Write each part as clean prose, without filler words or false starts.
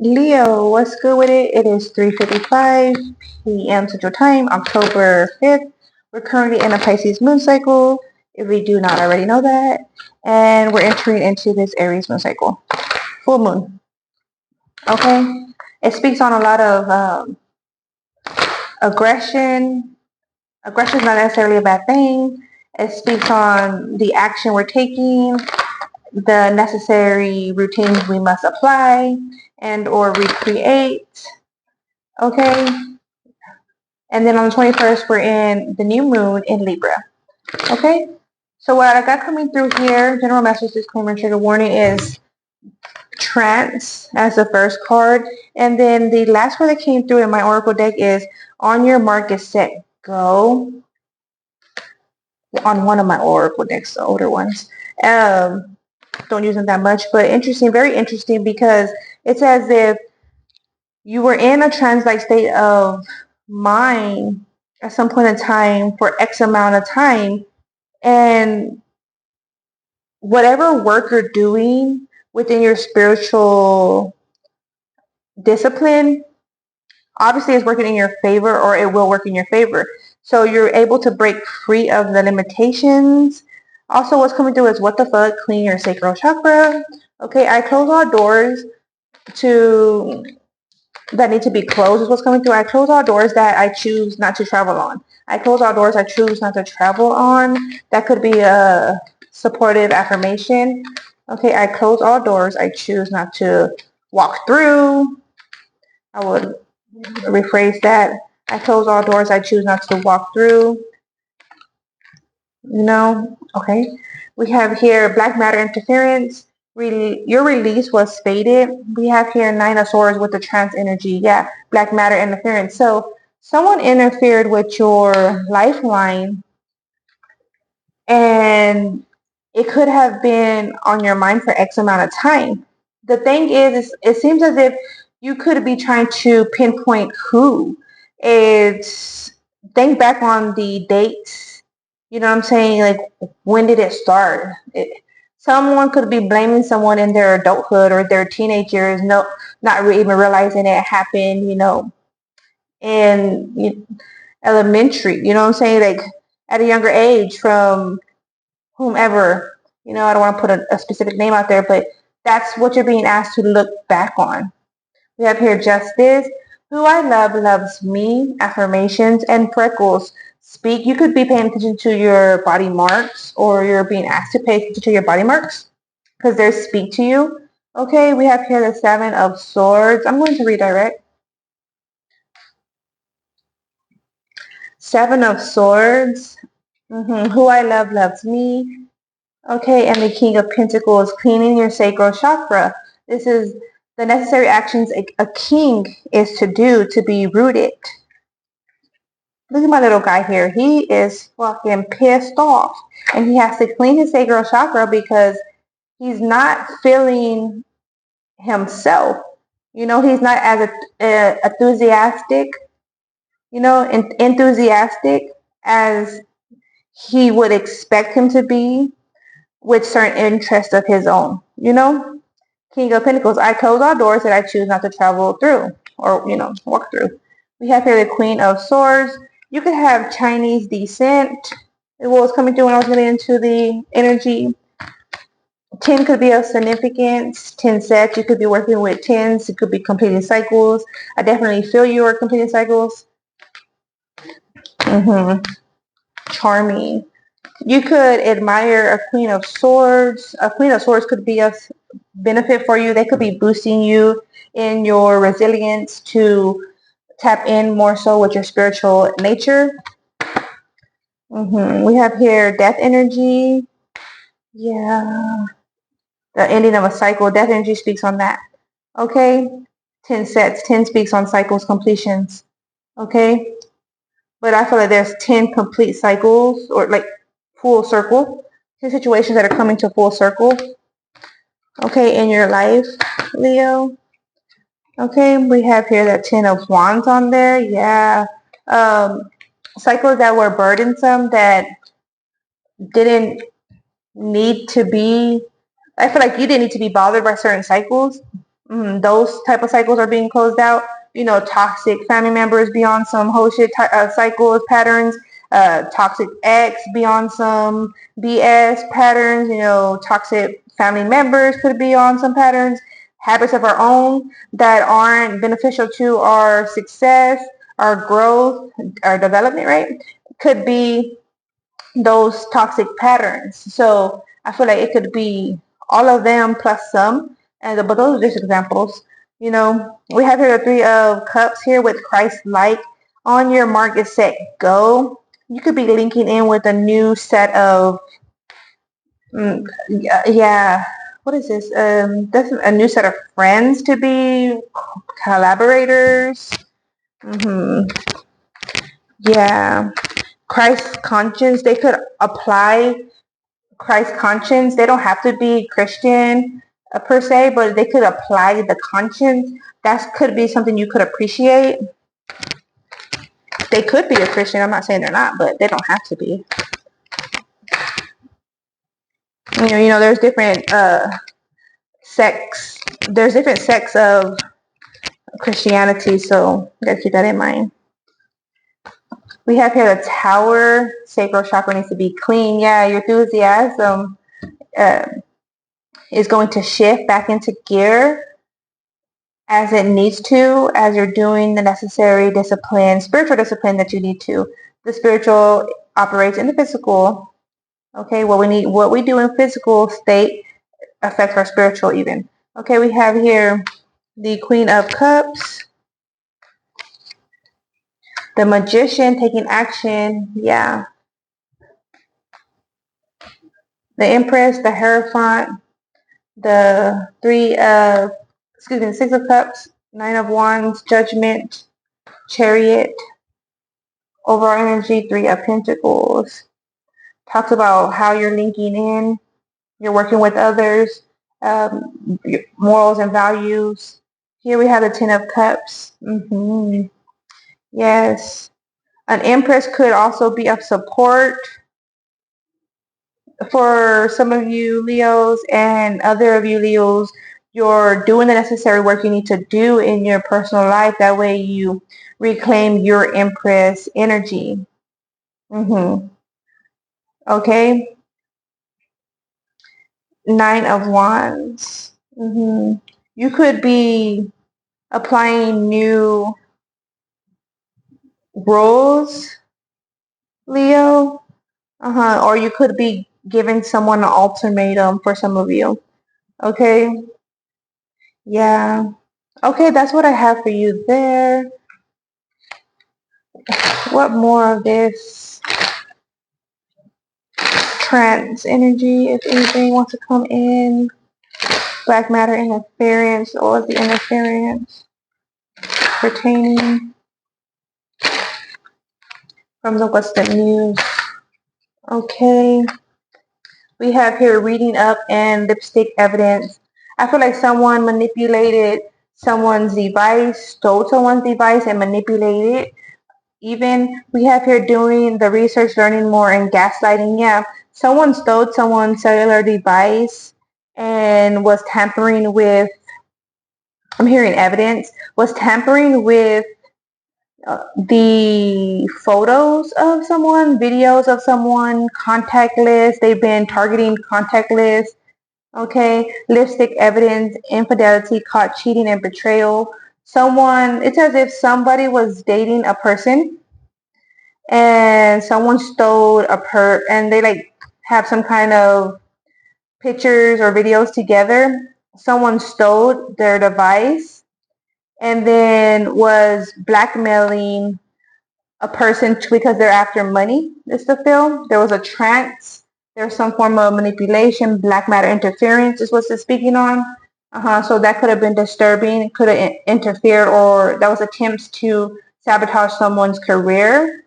Leo, what's good with it? It is 3:55 p.m. Central Time, October 5th. We're currently in a Pisces moon cycle, if we do not already know that. And we're entering into this Aries moon cycle. Full moon. Okay? It speaks on a lot of aggression. Aggression is not necessarily a bad thing. It speaks on the action we're taking, the necessary routines we must apply and or recreate. Okay? And then on the 21st, we're in the new moon in Libra. Okay? So what I got coming through here, general message, disclaimer, trigger warning, is trance as the first card. And then the last one that came through in my oracle deck is on your mark, get set, go. On one of my oracle decks, the older ones. Don't use them that much, but interesting, very interesting, because it's as if you were in a trance-like state of mind at some point in time for X amount of time, and whatever work you're doing within your spiritual discipline obviously is working in your favor, or it will work in your favor. So you're able to break free of the limitations. Also, what's coming through is what the fuck, clean your sacral chakra. Okay, I close all doors to that need to be closed is what's coming through. I close all doors that I choose not to travel on. I close all doors I choose not to travel on. That could be a supportive affirmation. Okay, I close all doors I choose not to walk through. I would rephrase that. I close all doors I choose not to walk through. Okay. We have here black matter interference. Your release was faded. We have here 9 of swords with the trance energy. Yeah, black matter interference. So someone interfered with your lifeline, and it could have been on your mind for X amount of time. The thing is it seems as if you could be trying to pinpoint who. It's think back on the dates. You know what I'm saying? Like, when did it start? Someone could be blaming someone in their adulthood or their teenage years, not even realizing it happened, in elementary. You know what I'm saying? Like, at a younger age from whomever. I don't want to put a specific name out there, but that's what you're being asked to look back on. We have here justice. Who I love loves me. Affirmations and freckles. Speak. You could be paying attention to your body marks, or you're being asked to pay attention to your body marks because they speak to you. Okay, we have here the 7 of swords. I'm going to redirect. 7 of swords. Who I love loves me. Okay, and the King of Pentacles, cleaning your sacral chakra. This is the necessary actions a king is to do to be rooted. Look at my little guy here. He is fucking pissed off. And he has to clean his sacral chakra because he's not feeling himself. He's not as enthusiastic, enthusiastic as he would expect him to be with certain interests of his own. King of Pentacles, I close all doors that I choose not to travel through or, walk through. We have here the Queen of Swords. You could have Chinese descent. It was coming through when I was getting into the energy. 10 could be of significance. 10 sets. You could be working with 10s. It could be completing cycles. I definitely feel you are completing cycles. Charming. You could admire a Queen of Swords. A Queen of Swords could be of benefit for you. They could be boosting you in your resilience to tap in more so with your spiritual nature. We have here death energy. Yeah. The ending of a cycle. Death energy speaks on that. Okay. 10 sets. 10 speaks on cycles, completions. Okay. But I feel like there's 10 complete cycles, or like full circle. 10 situations that are coming to full circle. Okay, in your life, Leo. Okay, we have here that 10 of Wands on there. Yeah. Cycles that were burdensome, that didn't need to be. I feel like you didn't need to be bothered by certain cycles, Those type of cycles are being closed out. Toxic family members be on some whole shit cycles, patterns. Toxic ex be on some BS patterns. Toxic family members could be on some patterns. Habits of our own that aren't beneficial to our success, our growth, our development, right? Could be those toxic patterns. So I feel like it could be all of them plus some. But those are just examples. We have here the Three of Cups here with Christ-like. On your mark, get set, go. You could be linking in with a new set of, yeah. What is this? That's a new set of friends to be collaborators. Yeah. Christ conscience. They could apply Christ conscience. They don't have to be Christian per se, but they could apply the conscience. That could be something you could appreciate. They could be a Christian. I'm not saying they're not, but they don't have to be. There's different sects. There's different sects of Christianity, so you gotta keep that in mind. We have here the Tower. Sacral chakra needs to be clean. Yeah, your enthusiasm is going to shift back into gear as it needs to, as you're doing the necessary discipline, spiritual discipline that you need to. The spiritual operates in the physical. Okay, what we do in physical state affects our spiritual even. Okay, we have here the Queen of Cups. The Magician taking action. Yeah. The Empress, the Hierophant, the Six of Cups, Nine of Wands, Judgment, Chariot, overall energy, Three of Pentacles. Talks about how you're linking in, you're working with others, morals and values. Here we have the Ten of Cups. Yes. An Empress could also be of support for some of you Leos, and other of you Leos, you're doing the necessary work you need to do in your personal life. That way you reclaim your Empress energy. Okay. Nine of Wands. You could be applying new rules, Leo. Or you could be giving someone an ultimatum for some of you. Okay. Yeah. Okay, that's what I have for you there. What more of this trance energy, if anything wants to come in? Black matter interference, or the interference pertaining from the What's the News. Okay. We have here reading up and lipstick evidence. I feel like someone manipulated someone's device, stole someone's device and manipulated it. Even we have here doing the research, learning more, and gaslighting. Yeah, someone stole someone's cellular device and was tampering with, I'm hearing evidence, was tampering with the photos of someone, videos of someone, contact list. They've been targeting contact lists. Okay, lipstick evidence, infidelity, caught cheating and betrayal. It's as if somebody was dating a person and someone stole and they have some kind of pictures or videos together. Someone stole their device and then was blackmailing a person because they're after money. Is the film. There was a trance. There's some form of manipulation, black matter interference is what it's speaking on. So that could have been disturbing, could have interfered, or that was attempts to sabotage someone's career.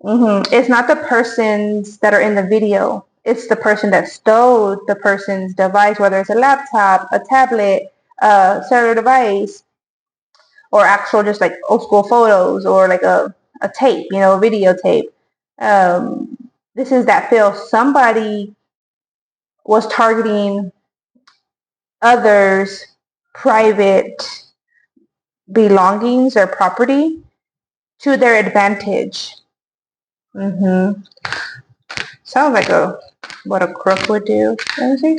It's not the persons that are in the video. It's the person that stole the person's device, whether it's a laptop, a tablet, a cellular device, or actual just like old school photos, or like a tape, a videotape. This is that feel. Somebody was targeting others private belongings or property to their advantage. Sounds like what a crook would do. Let me see.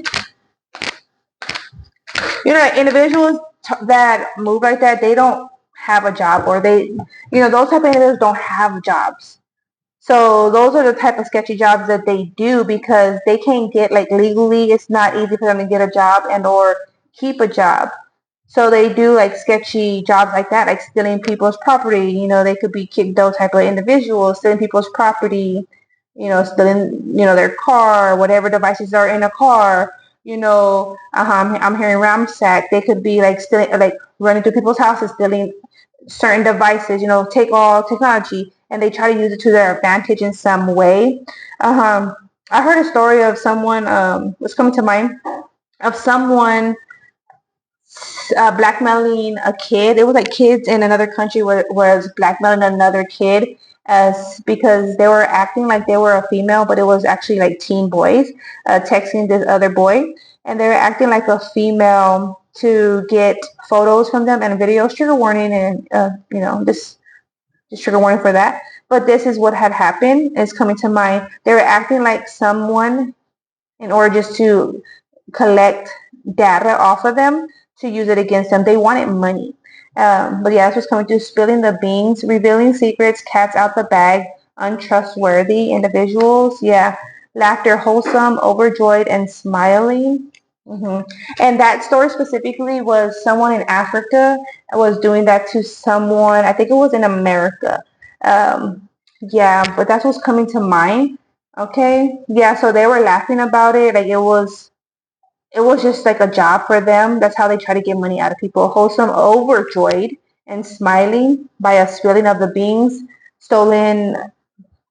Like individuals that move like that, they don't have a job, or those type of individuals don't have jobs. So those are the type of sketchy jobs that they do because they can't get, like, legally, it's not easy for them to get a job and or keep a job. So they do like sketchy jobs like that, like stealing people's property. They could be those type of individuals stealing people's property, stealing, their car, whatever devices are in a car. I'm hearing ramsack. They could be like stealing, like running through people's houses, stealing certain devices. Take all technology and they try to use it to their advantage in some way. I heard a story of someone. What's coming to mind of someone blackmailing a kid. It was like kids in another country was blackmailing another kid as because they were acting like they were a female, but it was actually like teen boys texting this other boy, and they were acting like a female to get photos from them and videos. Trigger warning, and just trigger warning for that. But this is what had happened. Is coming to mind. They were acting like someone in order just to collect data off of them to use it against them. They wanted money. But yeah, that's what's coming through. Spilling the beans, revealing secrets, cats out the bag, untrustworthy individuals. Yeah, laughter, wholesome, overjoyed, and smiling. And that story specifically was someone in Africa was doing that to someone. I think it was in America. Yeah, but that's what's coming to mind. Okay. Yeah, so they were laughing about it. Like it was just like a job for them. That's how they try to get money out of people. Wholesome, overjoyed, and smiling by a spilling of the beans, stolen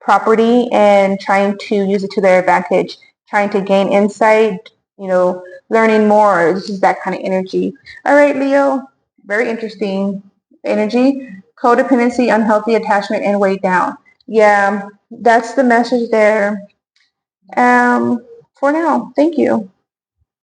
property, and trying to use it to their advantage, trying to gain insight, learning more. This is that kind of energy. All right, Leo. Very interesting energy. Codependency, unhealthy attachment, and way down. Yeah, that's the message there. For now. Thank you.